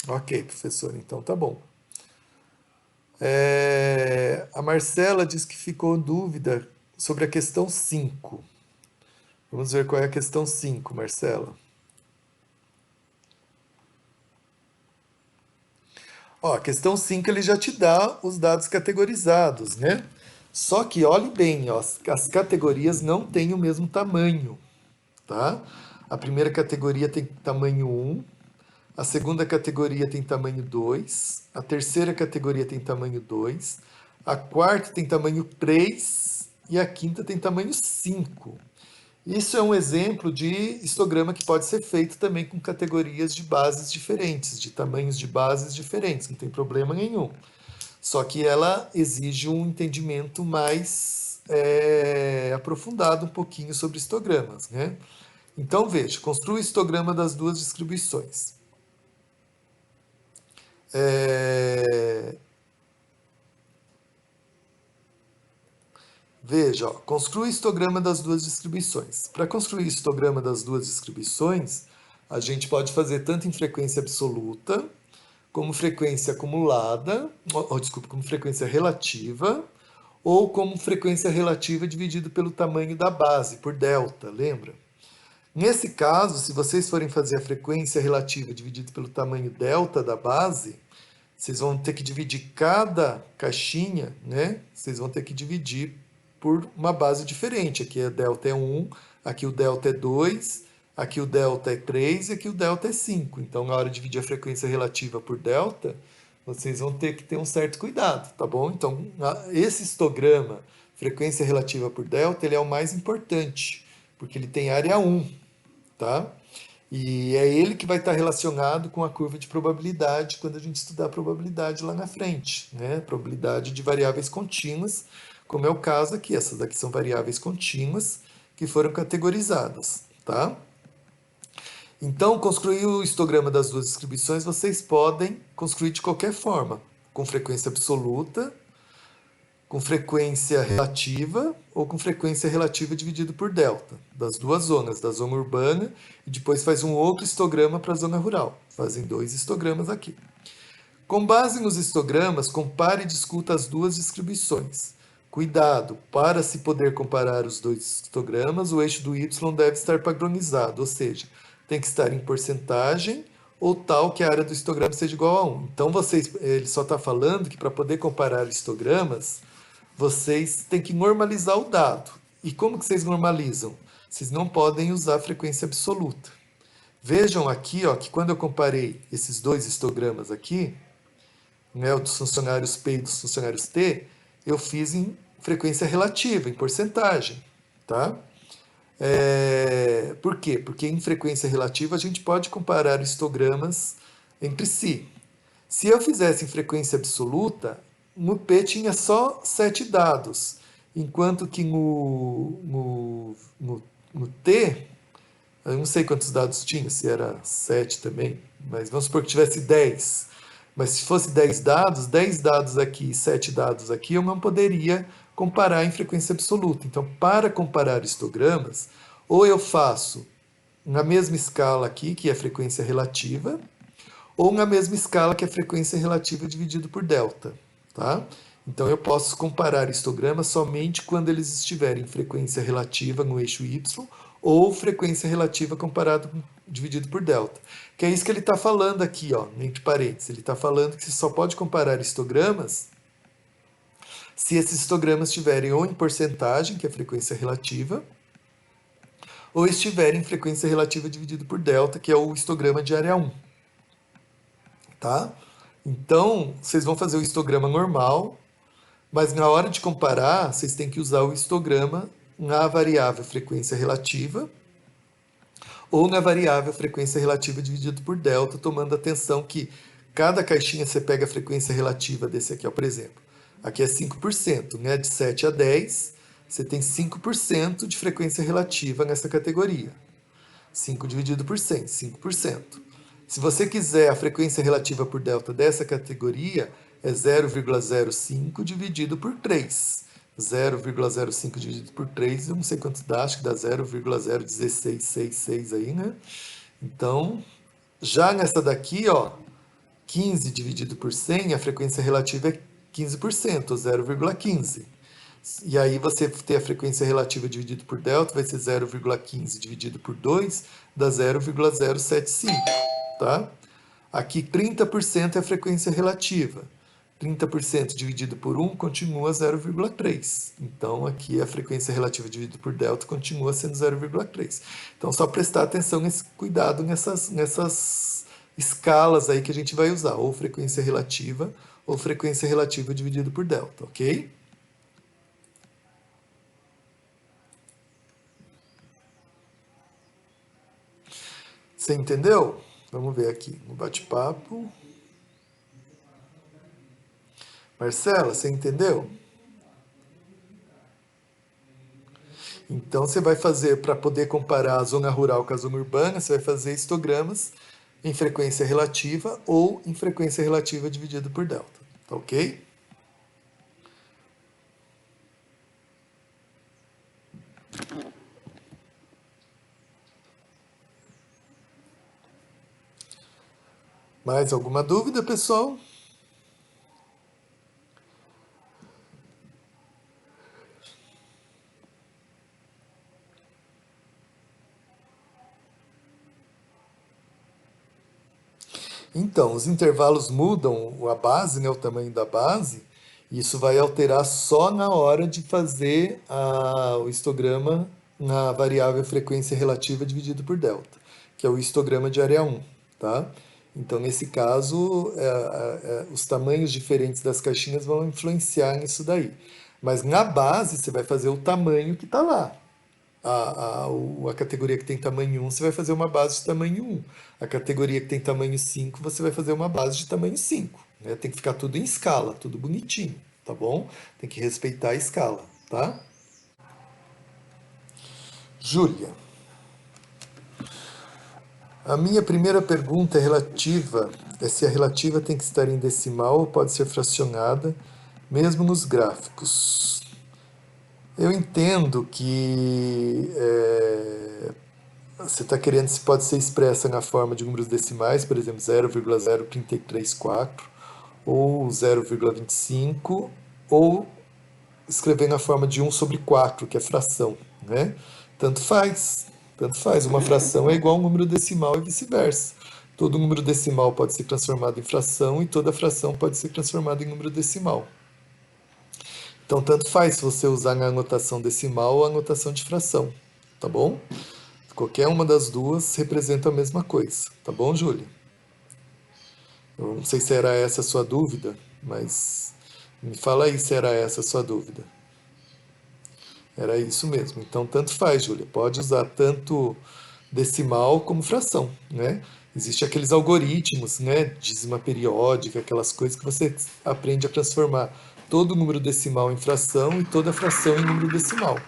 Ok, professor, então tá bom. A Marcela diz que ficou em dúvida sobre a questão 5. Vamos ver qual é a questão 5, Marcela. Ó, a questão 5 ele já te dá os dados categorizados, né? Só que olhe bem, ó, as categorias não têm o mesmo tamanho, tá? A primeira categoria tem tamanho 1, a segunda categoria tem tamanho 2, a terceira categoria tem tamanho 2, a quarta tem tamanho 3 e a quinta tem tamanho 5. Isso é um exemplo de histograma que pode ser feito também com categorias de bases diferentes, de tamanhos de bases diferentes, não tem problema nenhum. Só que ela exige um entendimento mais aprofundado um pouquinho sobre histogramas, né? Então veja, construa o histograma das duas distribuições. É, Veja, ó, construa o histograma das duas distribuições. Para construir o histograma das duas distribuições, a gente pode fazer tanto em frequência absoluta, como frequência acumulada, desculpa, como frequência relativa, ou como frequência relativa dividido pelo tamanho da base, por delta, lembra? Nesse caso, se vocês forem fazer a frequência relativa dividido pelo tamanho delta da base, vocês vão ter que dividir cada caixinha, né? Vocês vão ter que dividir por uma base diferente. Aqui a delta é 1, aqui o delta é 2, aqui o delta é 3 e aqui o delta é 5. Então, na hora de dividir a frequência relativa por delta, vocês vão ter que ter um certo cuidado, tá bom? Então, esse histograma, frequência relativa por delta, ele é o mais importante, porque ele tem área 1, tá? E é ele que vai estar relacionado com a curva de probabilidade quando a gente estudar a probabilidade lá na frente, né? Probabilidade de variáveis contínuas, como é o caso aqui. Essas aqui são variáveis contínuas que foram categorizadas, tá? Então, construir o histograma das duas distribuições vocês podem construir de qualquer forma, com frequência absoluta, com frequência relativa ou com frequência relativa dividido por delta, das duas zonas, da zona urbana, e depois faz um outro histograma para a zona rural. Fazem dois histogramas aqui. Com base nos histogramas, compare e discuta as duas distribuições. Cuidado, para se poder comparar os dois histogramas, o eixo do y deve estar padronizado, ou seja, tem que estar em porcentagem ou tal que a área do histograma seja igual a 1. Então, ele só está falando que para poder comparar histogramas, vocês têm que normalizar o dado. E como que vocês normalizam? Vocês não podem usar a frequência absoluta. Vejam aqui, ó, que quando eu comparei esses dois histogramas aqui, né, o dos funcionários P e dos funcionários T, eu fiz em frequência relativa, em porcentagem, tá? Por quê? Porque em frequência relativa a gente pode comparar histogramas entre si. Se eu fizesse em frequência absoluta, no P tinha só 7 dados, enquanto que no T, eu não sei quantos dados tinha, se era 7 também, mas vamos supor que tivesse 10. Mas se fosse 10 dados aqui e 7 dados aqui, eu não poderia comparar em frequência absoluta. Então, para comparar histogramas, ou eu faço na mesma escala aqui, que é a frequência relativa, ou na mesma escala que é a frequência relativa dividido por delta, tá? Então eu posso comparar histogramas somente quando eles estiverem em frequência relativa no eixo y ou frequência relativa comparado dividido por delta. Que é isso que ele está falando aqui, ó, entre parênteses. Ele está falando que você só pode comparar histogramas se esses histogramas estiverem ou em porcentagem, que é a frequência relativa, ou estiverem em frequência relativa dividido por delta, que é o histograma de área 1. Tá? Então, vocês vão fazer o histograma normal, mas na hora de comparar, vocês têm que usar o histograma na variável frequência relativa ou na variável frequência relativa dividido por delta, tomando atenção que cada caixinha você pega a frequência relativa desse aqui, ó, por exemplo. Aqui é 5%, né? De 7 a 10, você tem 5% de frequência relativa nessa categoria. 5 dividido por 100, 5%. Se você quiser a frequência relativa por delta dessa categoria, é 0,05 dividido por 3. 0,05 dividido por 3, eu não sei quanto dá, acho que dá 0,01666 aí, né? Então, já nessa daqui, ó, 15 dividido por 100, a frequência relativa é 15%, 0,15. E aí você ter a frequência relativa dividido por delta, vai ser 0,15 dividido por 2, dá 0,075, tá? Aqui 30% é a frequência relativa. 30% dividido por 1 continua 0,3. Então, aqui a frequência relativa dividida por delta continua sendo 0,3. Então, só prestar atenção, cuidado nessas escalas aí que a gente vai usar, ou frequência relativa dividido por delta, ok? Você entendeu? Vamos ver aqui no bate-papo. Marcela, você entendeu? Então você vai fazer, para poder comparar a zona rural com a zona urbana, você vai fazer histogramas em frequência relativa ou em frequência relativa dividido por delta, tá ok? Mais alguma dúvida, pessoal? Então, os intervalos mudam a base, né, o tamanho da base, e isso vai alterar só na hora de fazer o histograma na variável frequência relativa dividido por delta, que é o histograma de área 1, tá? Então, nesse caso, os tamanhos diferentes das caixinhas vão influenciar nisso daí. Mas na base, você vai fazer o tamanho que está lá. A categoria que tem tamanho 1, você vai fazer uma base de tamanho 1. A categoria que tem tamanho 5, você vai fazer uma base de tamanho 5. Né? Tem que ficar tudo em escala, tudo bonitinho, tá bom? Tem que respeitar a escala, tá? Júlia, a minha primeira pergunta é se a relativa tem que estar em decimal ou pode ser fracionada, mesmo nos gráficos. Eu entendo que você está querendo se pode ser expressa na forma de números decimais, por exemplo, 0,0334 ou 0,25, ou escrever na forma de 1 sobre 4, que é fração, né? Tanto faz, tanto faz. Uma fração é igual a um número decimal e vice-versa. Todo número decimal pode ser transformado em fração e toda fração pode ser transformada em número decimal. Então, tanto faz se você usar a anotação decimal ou a anotação de fração, tá bom? Qualquer uma das duas representa a mesma coisa, tá bom, Júlia? Eu não sei se era essa a sua dúvida, mas me fala aí se era essa a sua dúvida. Era isso mesmo. Então, tanto faz, Júlia. Pode usar tanto decimal como fração, né? Existem aqueles algoritmos, né? Dízima periódica, aquelas coisas que você aprende a transformar todo número decimal em fração e toda fração em número decimal.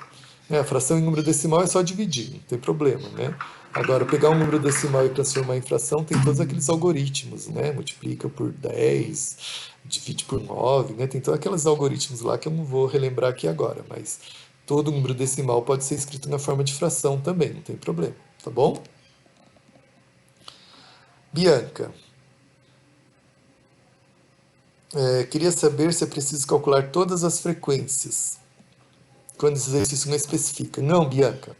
A fração em número decimal é só dividir, não tem problema, né? Agora, pegar um número decimal e transformar em fração tem todos aqueles algoritmos, né? Multiplica por 10, divide por 9, né? Tem todos aqueles algoritmos lá que eu não vou relembrar aqui agora, mas todo número decimal pode ser escrito na forma de fração também, não tem problema, tá bom? Bianca, queria saber se é preciso calcular todas as frequências quando esse exercício não especifica. Não, Bianca,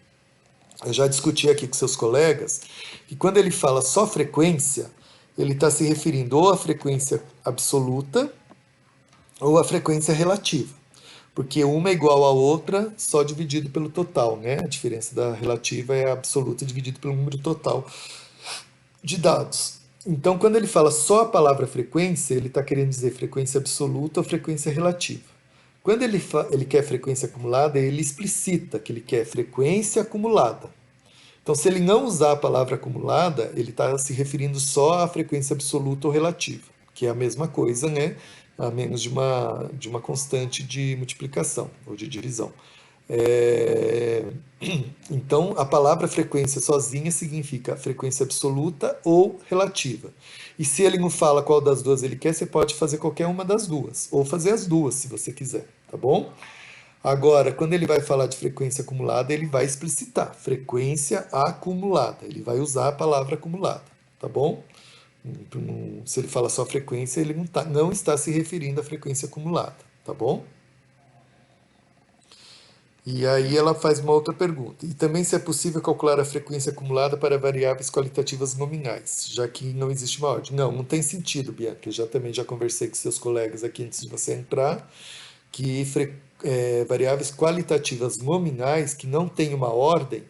eu já discuti aqui com seus colegas que quando ele fala só frequência, ele está se referindo ou à frequência absoluta ou à frequência relativa. Porque uma é igual à outra só dividido pelo total, né? A diferença da relativa é a absoluta dividido pelo número total de dados. Então, quando ele fala só a palavra frequência, ele está querendo dizer frequência absoluta ou frequência relativa. Quando ele quer frequência acumulada, ele explicita que ele quer frequência acumulada. Então, se ele não usar a palavra acumulada, ele está se referindo só à frequência absoluta ou relativa, que é a mesma coisa, né? A menos de uma constante de multiplicação ou de divisão. Então, a palavra frequência sozinha significa frequência absoluta ou relativa. E se ele não fala qual das duas ele quer, você pode fazer qualquer uma das duas, ou fazer as duas, se você quiser, tá bom? Agora, quando ele vai falar de frequência acumulada, ele vai explicitar frequência acumulada. Ele vai usar a palavra acumulada, tá bom? Se ele fala só frequência, ele não está se referindo à frequência acumulada, tá bom? E aí ela faz uma outra pergunta. E também se é possível calcular a frequência acumulada para variáveis qualitativas nominais, já que não existe uma ordem. Não, não tem sentido, Bianca. Eu também já conversei com seus colegas aqui antes de você entrar, que variáveis qualitativas nominais que não têm uma ordem,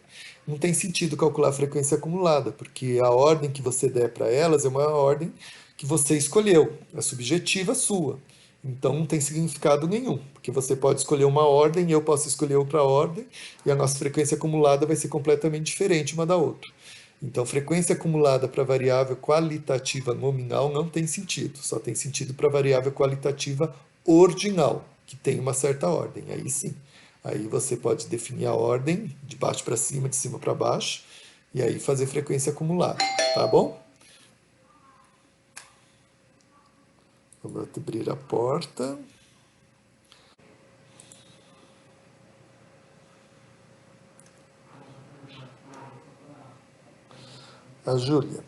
não tem sentido calcular a frequência acumulada, porque a ordem que você der para elas é uma ordem que você escolheu, é subjetiva sua. Então não tem significado nenhum, porque você pode escolher uma ordem e eu posso escolher outra ordem, e a nossa frequência acumulada vai ser completamente diferente uma da outra. Então, frequência acumulada para variável qualitativa nominal não tem sentido, só tem sentido para variável qualitativa ordinal, que tem uma certa ordem. Aí sim, aí você pode definir a ordem de baixo para cima, de cima para baixo, e aí fazer frequência acumulada, tá bom? Vamos abrir a porta. A Júlia.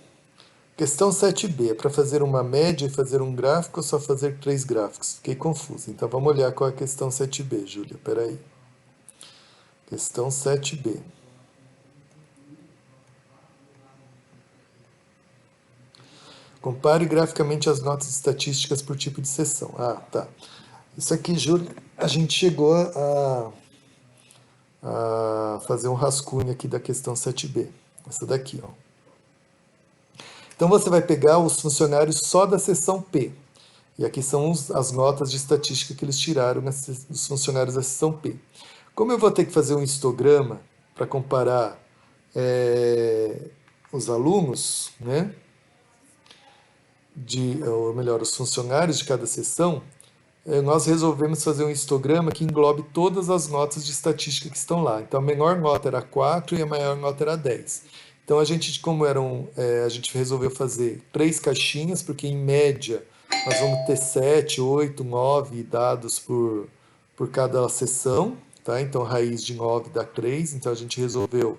Questão 7b. É para fazer uma média e fazer um gráfico ou só fazer 3 gráficos? Fiquei confuso. Então vamos olhar qual é a questão 7b, Júlia. Peraí. Questão 7b. Compare graficamente as notas estatísticas por tipo de sessão. Ah, tá. Isso aqui, Júlia, a gente chegou a fazer um rascunho aqui da questão 7b. Essa daqui, ó. Então você vai pegar os funcionários só da seção P. E aqui são as notas de estatística que eles tiraram dos funcionários da seção P. Como eu vou ter que fazer um histograma para comparar os alunos, né, ou melhor, os funcionários de cada seção, nós resolvemos fazer um histograma que englobe todas as notas de estatística que estão lá. Então a menor nota era 4 e a maior nota era 10. Então a gente, a gente resolveu fazer 3 caixinhas, porque em média nós vamos ter 7, 8, 9 dados por cada seção, tá? Então raiz de 9 dá 3, então a gente resolveu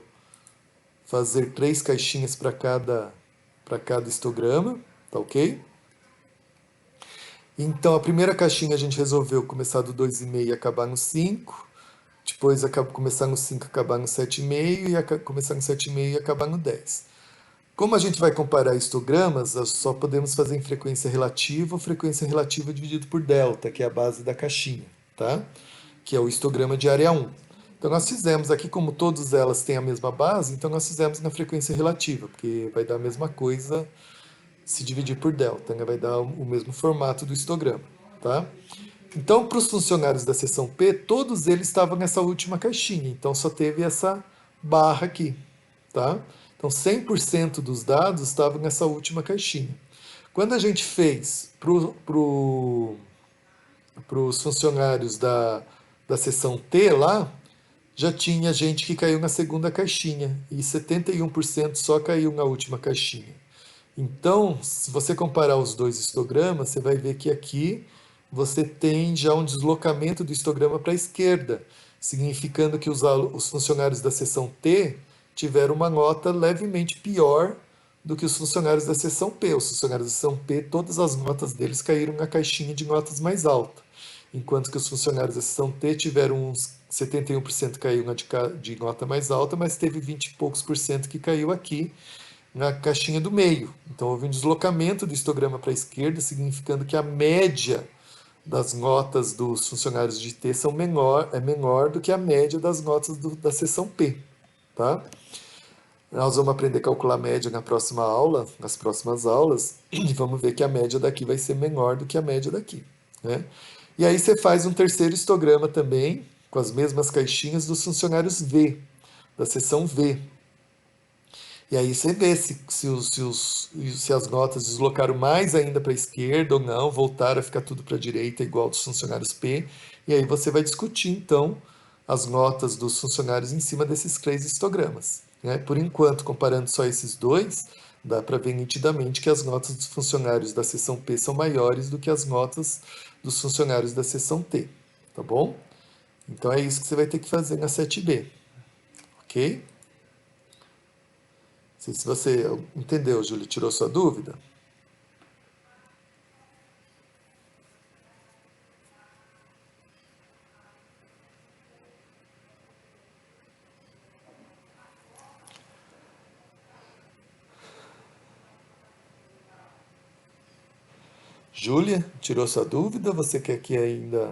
fazer 3 caixinhas para cada histograma, tá ok? Então, a primeira caixinha a gente resolveu começar do 2,5 e acabar no 5. Depois, começar no 5 e acabar no 7,5. E começar no 7,5 e acabar no 10. Como a gente vai comparar histogramas, nós só podemos fazer em frequência relativa ou frequência relativa dividido por delta, que é a base da caixinha, tá? Que é o histograma de área 1. Então, nós fizemos aqui, como todas elas têm a mesma base, então nós fizemos na frequência relativa, porque vai dar a mesma coisa se dividir por delta, né? Vai dar o mesmo formato do histograma, tá? Então, para os funcionários da seção P, todos eles estavam nessa última caixinha, então só teve essa barra aqui, tá? Então, 100% dos dados estavam nessa última caixinha. Quando a gente fez para os funcionários da seção T lá, já tinha gente que caiu na segunda caixinha e 71% só caiu na última caixinha. Então, se você comparar os dois histogramas, você vai ver que aqui você tem já um deslocamento do histograma para a esquerda, significando que os funcionários da seção T tiveram uma nota levemente pior do que os funcionários da seção P. Os funcionários da seção P, todas as notas deles caíram na caixinha de notas mais alta, enquanto que os funcionários da seção T tiveram uns 71% caiu na de nota mais alta, mas teve 20 e poucos por cento que caiu aqui na caixinha do meio. Então houve um deslocamento do histograma para a esquerda, significando que a média das notas dos funcionários de T é menor do que a média das notas da seção P. Tá? Nós vamos aprender a calcular a média na próxima aula, nas próximas aulas, e vamos ver que a média daqui vai ser menor do que a média daqui. Né? E aí você faz um terceiro histograma também, com as mesmas caixinhas dos funcionários V, da seção V. E aí você vê se as notas deslocaram mais ainda para a esquerda ou não, voltaram a ficar tudo para a direita, igual dos funcionários P. E aí você vai discutir, então, as notas dos funcionários em cima desses 3 histogramas. Né? Por enquanto, comparando só esses dois, dá para ver nitidamente que as notas dos funcionários da seção P são maiores do que as notas dos funcionários da seção T. Tá bom? Então é isso que você vai ter que fazer na 7B. Ok? Não sei se você entendeu, Júlio, tirou sua dúvida? Júlia, tirou sua dúvida? Ou você quer que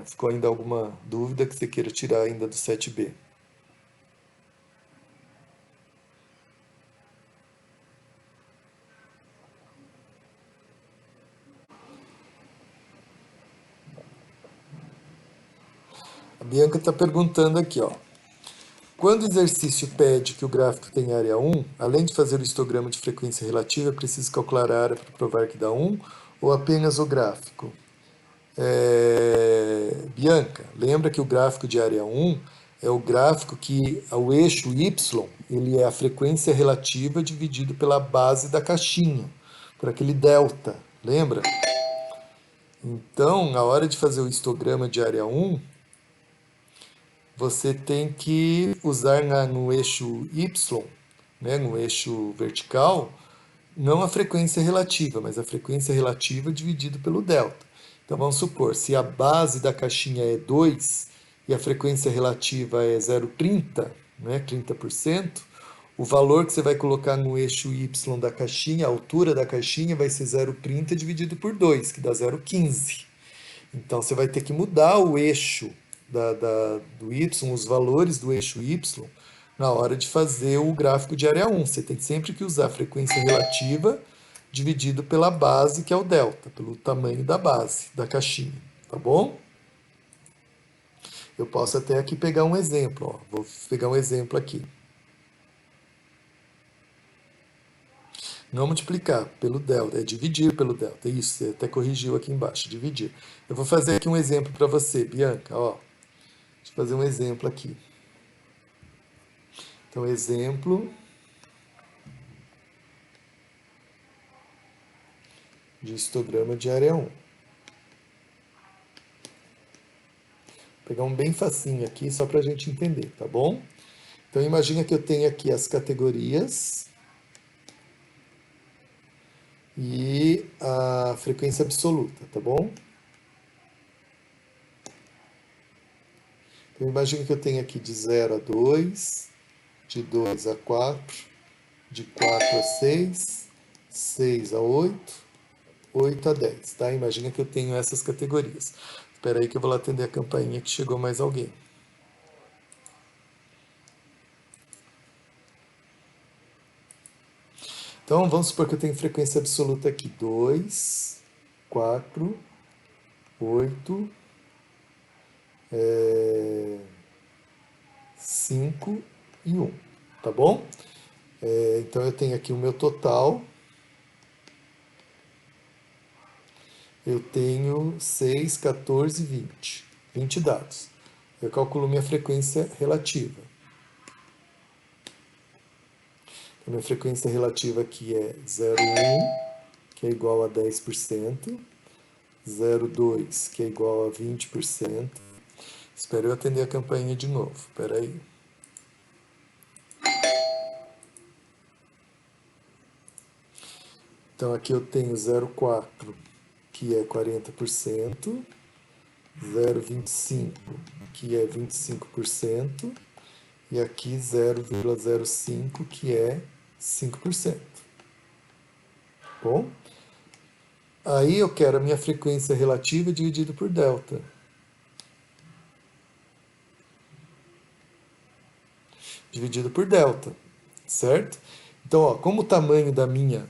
ficou ainda alguma dúvida que você queira tirar ainda do 7b? A Bianca está perguntando aqui, ó. Quando o exercício pede que o gráfico tenha área 1, além de fazer o histograma de frequência relativa, é preciso calcular a área para provar que dá 1 ou apenas o gráfico? Bianca, lembra que o gráfico de área 1 é o gráfico que o eixo y ele é a frequência relativa dividido pela base da caixinha, por aquele delta, lembra? Então, na hora de fazer o histograma de área 1, você tem que usar no eixo y, né, no eixo vertical, não a frequência relativa, mas a frequência relativa dividido pelo delta. Então vamos supor, se a base da caixinha é 2 e a frequência relativa é 0,30, né, 30%, o valor que você vai colocar no eixo y da caixinha, a altura da caixinha, vai ser 0,30 dividido por 2, que dá 0,15. Então você vai ter que mudar o eixo do y, os valores do eixo y, na hora de fazer o gráfico de área 1. Você tem sempre que usar a frequência relativa dividido pela base, que é o delta, pelo tamanho da base, da caixinha, tá bom? Eu posso até aqui pegar um exemplo, ó. Vou pegar um exemplo aqui. Não multiplicar pelo delta, é dividir pelo delta. Isso, você até corrigiu aqui embaixo, dividir. Eu vou fazer aqui um exemplo para você, Bianca, ó. Deixa eu fazer um exemplo aqui. Então, exemplo de histograma de área 1. Vou pegar um bem facinho aqui, só para a gente entender, tá bom? Então, imagina que eu tenho aqui as categorias e a frequência absoluta, tá bom? Então, imagina que eu tenho aqui de 0 a 2, de 2 a 4, de 4 a 6, 6 a 8, 8 a 10, tá? Imagina que eu tenho essas categorias. Espera aí que eu vou lá atender a campainha que chegou mais alguém. Então, vamos supor que eu tenho frequência absoluta aqui. 2, 4, 8, 5 e 1, tá bom? Então, eu tenho aqui o meu total. Eu tenho 6, 14, 20. 20 dados. Eu calculo minha frequência relativa. Então, minha frequência relativa aqui é 0,1, que é igual a 10%. 0,2, que é igual a 20%. Espero eu atender a campainha de novo. Espera aí. Então, aqui eu tenho 0,4, que é 40%. 0,25, que é 25%. E aqui 0,05, que é 5%. Bom? Aí eu quero a minha frequência relativa dividida por delta. Dividido por delta, certo? Então, ó, como o tamanho da minha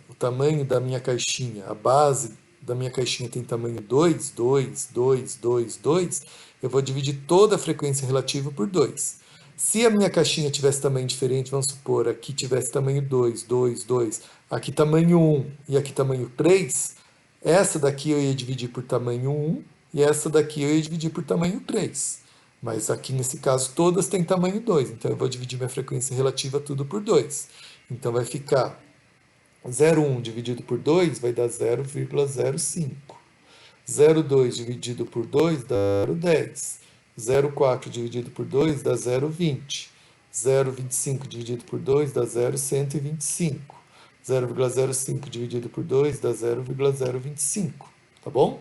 caixinha, a base da minha caixinha tem tamanho 2, 2, 2, 2, 2, eu vou dividir toda a frequência relativa por 2. Se a minha caixinha tivesse tamanho diferente, vamos supor, aqui tivesse tamanho 2, 2, 2, aqui tamanho 1 e aqui tamanho 3, essa daqui eu ia dividir por tamanho 1 e essa daqui eu ia dividir por tamanho 3. Mas aqui nesse caso todas têm tamanho 2, então eu vou dividir minha frequência relativa tudo por 2. Então vai ficar 0,1 dividido por 2 vai dar 0,05. 0,2 dividido por 2 dá 0,10. 0,4 dividido por 2 dá 0,20. 0,25 dividido por 2 dá 0,125. 0,05 dividido por 2 dá 0,025. Tá bom?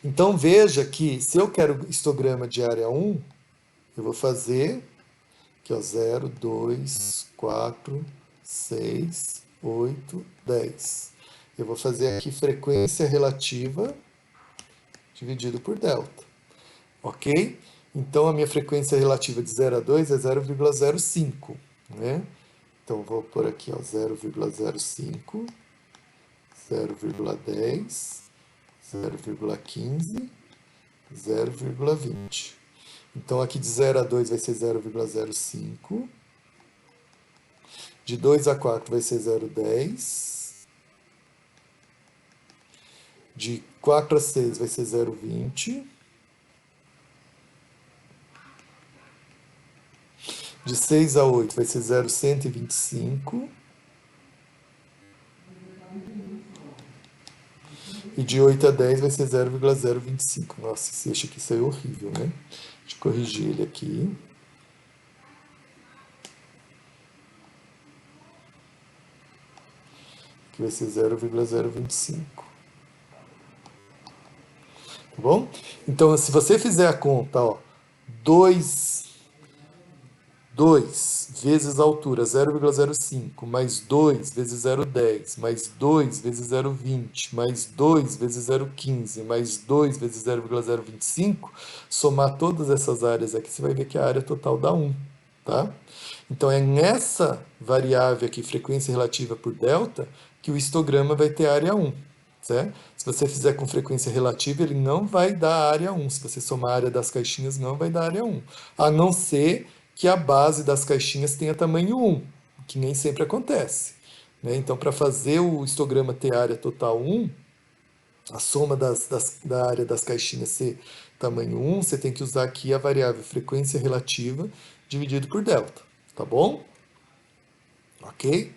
Então veja que se eu quero histograma de área 1, eu vou fazer aqui, ó, 0, 2, 4, 6, 8, 10. Eu vou fazer aqui frequência relativa dividido por delta, ok? Então, a minha frequência relativa de 0 a 2 é 0,05, né? Então, vou pôr aqui, ó, 0,05, 0,10, 0,15, 0,20. Então, aqui de 0 a 2 vai ser 0,05. De 2 a 4 vai ser 0,10. De 4 a 6 vai ser 0,20. De 6 a 8 vai ser 0,125. E de 8 a 10 vai ser 0,025. Nossa, esse eixo aqui saiu horrível, né? Deixa eu corrigir ele aqui. Aqui vai ser 0,025. Tá bom? Então, se você fizer a conta, ó, 2 vezes a altura, 0,05, mais 2 vezes 0,10, mais 2 vezes 0,20, mais 2 vezes 0,15, mais 2 vezes 0,025, somar todas essas áreas aqui, você vai ver que a área total dá 1, tá? Então, é nessa variável aqui, frequência relativa por delta, que o histograma vai ter área 1. Certo? Se você fizer com frequência relativa, ele não vai dar área 1. Se você somar a área das caixinhas, não vai dar área 1. A não ser que a base das caixinhas tenha tamanho 1, que nem sempre acontece. Né? Então, para fazer o histograma ter área total 1, a soma da área das caixinhas ser tamanho 1, você tem que usar aqui a variável frequência relativa dividido por delta. Tá bom? Ok?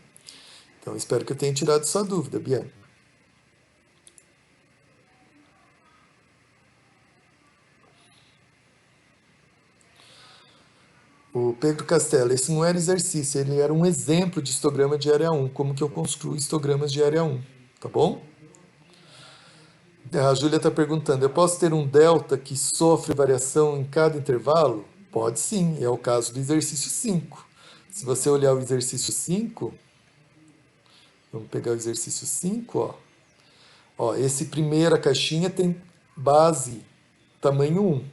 Então, espero que eu tenha tirado sua dúvida, Bianca. O Pedro Castelo, esse não era exercício, ele era um exemplo de histograma de área 1, como que eu construo histogramas de área 1, tá bom? A Júlia está perguntando, eu posso ter um delta que sofre variação em cada intervalo? Pode sim, é o caso do exercício 5. Se você olhar o exercício 5, vamos pegar o exercício 5, ó. Ó, esse primeira caixinha tem base tamanho 1.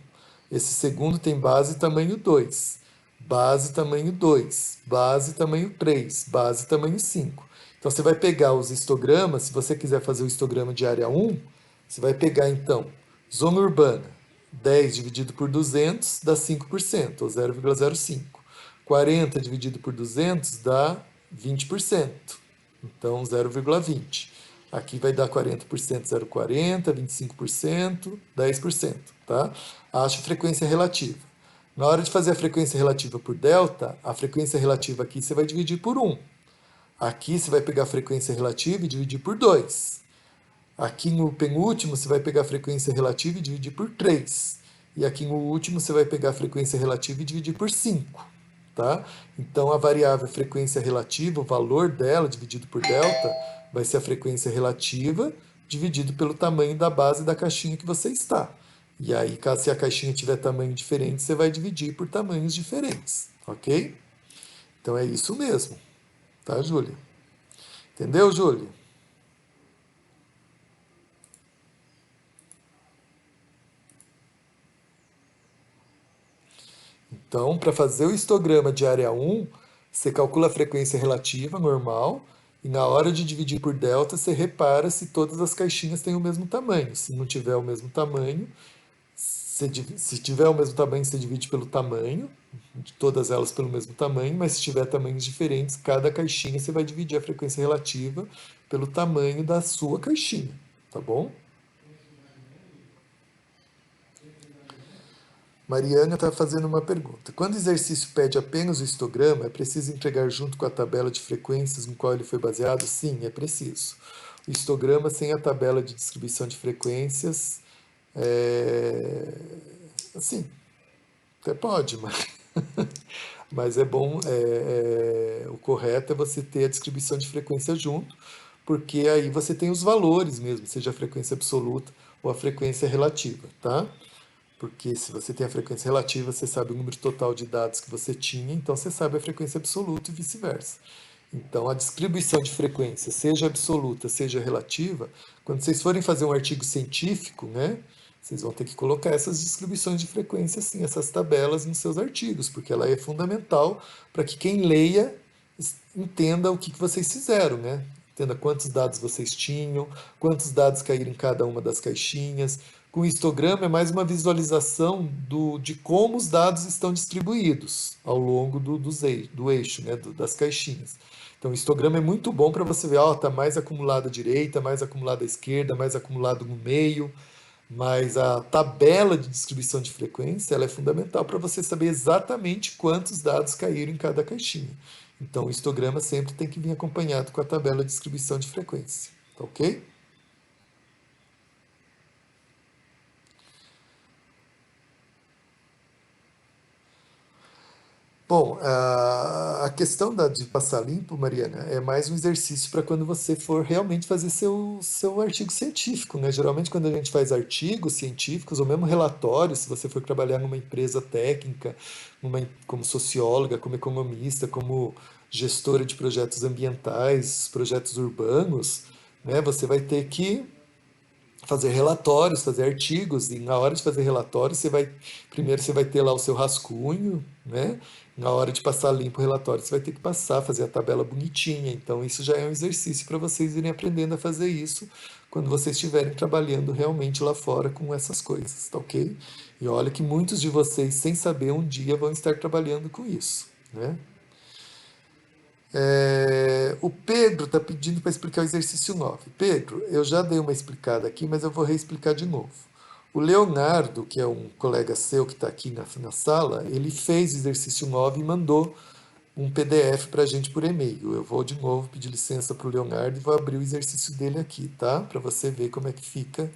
Esse segundo tem base tamanho 2. Base tamanho 2. Base tamanho 3. Base tamanho 5. Então você vai pegar os histogramas, se você quiser fazer o histograma de área 1, você vai pegar então zona urbana, 10 dividido por 200 dá 5%, ou 0,05. 40 dividido por 200 dá 20%. Então 0,20. Aqui vai dar 40%, 0,40, 25%, 10%, tá? Acho frequência relativa. Na hora de fazer a frequência relativa por delta, a frequência relativa aqui você vai dividir por 1. Aqui você vai pegar a frequência relativa e dividir por 2. Aqui no penúltimo você vai pegar a frequência relativa e dividir por 3. E aqui no último você vai pegar a frequência relativa e dividir por 5. Tá? Então a variável frequência relativa, o valor dela dividido por delta, vai ser a frequência relativa dividido pelo tamanho da base da caixinha que você está. E aí, se a caixinha tiver tamanho diferente, você vai dividir por tamanhos diferentes, ok? Então é isso mesmo, tá, Júlia? Entendeu, Júlia? Então, para fazer o histograma de área 1, você calcula a frequência relativa normal e na hora de dividir por delta, você repara se todas as caixinhas têm o mesmo tamanho. Se não tiver o mesmo tamanho, se tiver o mesmo tamanho, você divide pelo tamanho, de todas elas pelo mesmo tamanho, mas se tiver tamanhos diferentes, cada caixinha você vai dividir a frequência relativa pelo tamanho da sua caixinha, tá bom? Mariana está fazendo uma pergunta. Quando o exercício pede apenas o histograma, é preciso entregar junto com a tabela de frequências no qual ele foi baseado? Sim, é preciso. O histograma sem a tabela de distribuição de frequências, assim, até pode, mas é bom, o correto é você ter a distribuição de frequência junto, porque aí você tem os valores mesmo, seja a frequência absoluta ou a frequência relativa, tá? Porque se você tem a frequência relativa, você sabe o número total de dados que você tinha, então você sabe a frequência absoluta e vice-versa. Então, a distribuição de frequência, seja absoluta, seja relativa, quando vocês forem fazer um artigo científico, né, vocês vão ter que colocar essas distribuições de frequência, assim, essas tabelas nos seus artigos, porque ela é fundamental para que quem leia entenda o que vocês fizeram, né? Entenda quantos dados vocês tinham, quantos dados caíram em cada uma das caixinhas. Com o histograma é mais uma visualização de como os dados estão distribuídos ao longo do eixo, né, das caixinhas. Então, o histograma é muito bom para você ver, ó, tá mais acumulado à direita, mais acumulado à esquerda, mais acumulado no meio. Mas a tabela de distribuição de frequência ela é fundamental para você saber exatamente quantos dados caíram em cada caixinha. Então, o histograma sempre tem que vir acompanhado com a tabela de distribuição de frequência. Tá ok? Bom, a questão de passar limpo, Mariana, é mais um exercício para quando você for realmente fazer seu artigo científico, né? Geralmente, quando a gente faz artigos científicos, ou mesmo relatórios, se você for trabalhar numa empresa técnica, como socióloga, como economista, como gestora de projetos ambientais, projetos urbanos, né? Você vai ter que fazer relatórios, fazer artigos, e na hora de fazer relatórios, primeiro você vai ter lá o seu rascunho, né? Na hora de passar limpo o relatório, você vai ter que passar, fazer a tabela bonitinha. Então, isso já é um exercício para vocês irem aprendendo a fazer isso quando vocês estiverem trabalhando realmente lá fora com essas coisas, tá ok? E olha que muitos de vocês, sem saber, um dia vão estar trabalhando com isso, né? O Pedro está pedindo para explicar o exercício 9. Pedro, eu já dei uma explicada aqui, mas eu vou reexplicar de novo. O Leonardo, que é um colega seu que está aqui na sala, ele fez o exercício 9 e mandou um PDF para a gente por e-mail. Eu vou de novo pedir licença para o Leonardo e vou abrir o exercício dele aqui, tá? Para você ver como é que fica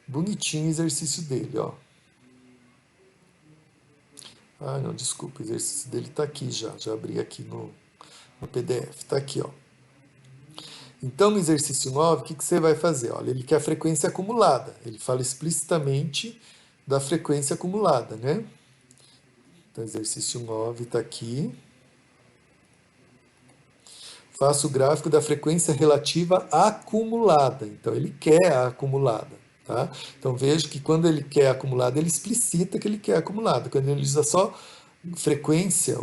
bonitinho o exercício dele, ó. Ah, não, desculpa, o exercício dele está aqui já. Já abri aqui no PDF. Está aqui, ó. Então, no exercício 9, o que você vai fazer? Olha, ele quer a frequência acumulada. Ele fala explicitamente da frequência acumulada, né? Então, exercício 9 está aqui. Faça o gráfico da frequência relativa acumulada. Então, ele quer a acumulada, tá? Então, veja que quando ele quer a acumulada, ele explicita que ele quer a acumulada. Quando ele usa só frequência,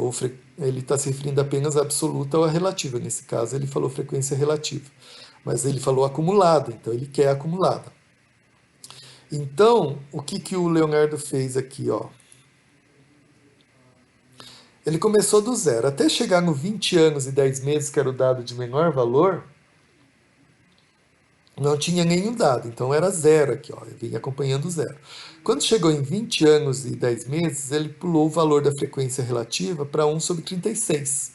ele está se referindo apenas à absoluta ou à relativa. Nesse caso, ele falou frequência relativa. Mas ele falou acumulada, então ele quer acumulada. Então, o que o Leonardo fez aqui, ó? Ele começou do zero. Até chegar no 20 anos e 10 meses, que era o dado de menor valor, não tinha nenhum dado. Então era zero aqui, ó. Eu vim acompanhando zero. Quando chegou em 20 anos e 10 meses, ele pulou o valor da frequência relativa para 1/36.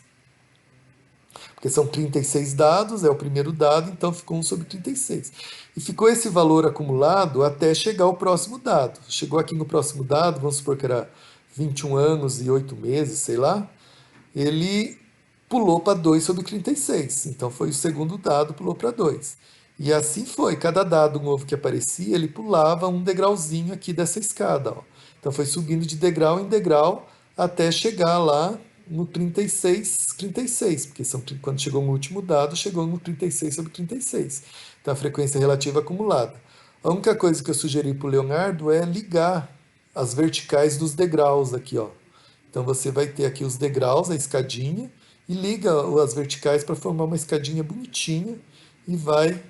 Porque são 36 dados, é o primeiro dado, então ficou 1/36. E ficou esse valor acumulado até chegar ao próximo dado. Chegou aqui no próximo dado, vamos supor que era 21 anos e 8 meses, sei lá, ele pulou para 2/36. Então foi o segundo dado, pulou para 2. E assim foi, cada dado novo que aparecia, ele pulava um degrauzinho aqui dessa escada. Ó. Então foi subindo de degrau em degrau até chegar lá no 36, porque quando chegou no último dado, chegou no 36/36. Então a frequência relativa acumulada. A única coisa que eu sugeri para o Leonardo é ligar as verticais dos degraus aqui, ó. Então você vai ter aqui os degraus, a escadinha, e liga as verticais para formar uma escadinha bonitinha e vai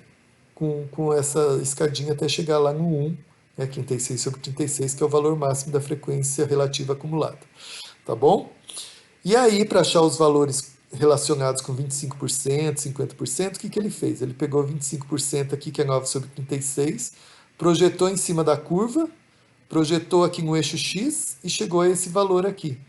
com essa escadinha até chegar lá no 1, né, 36/36, que é o valor máximo da frequência relativa acumulada. Tá bom? E aí, para achar os valores relacionados com 25%, 50%, o que ele fez? Ele pegou 25% aqui, que é 9/36, projetou em cima da curva, projetou aqui no eixo X e chegou a esse valor aqui.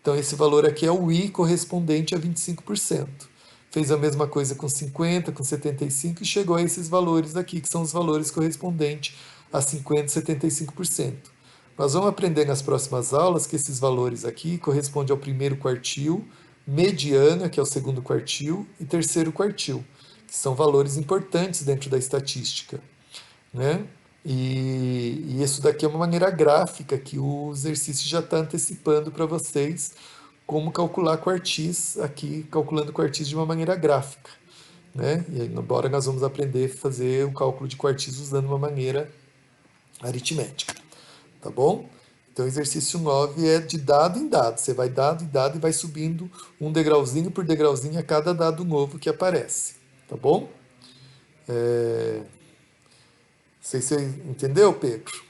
Então, esse valor aqui é o I correspondente a 25%. Fez a mesma coisa com 50, com 75 e chegou a esses valores aqui, que são os valores correspondentes a 50 e 75%. Nós vamos aprender nas próximas aulas que esses valores aqui correspondem ao primeiro quartil, mediana, que é o segundo quartil, e terceiro quartil, que são valores importantes dentro da estatística, né? E isso daqui é uma maneira gráfica que o exercício já está antecipando para vocês como calcular quartis aqui, calculando quartis de uma maneira gráfica, né? E aí, agora nós vamos aprender a fazer o cálculo de quartis usando uma maneira aritmética, tá bom? Então, exercício 9 é de dado em dado. Você vai dado em dado e vai subindo um degrauzinho por degrauzinho a cada dado novo que aparece, tá bom? Não sei se você entendeu, Pedro?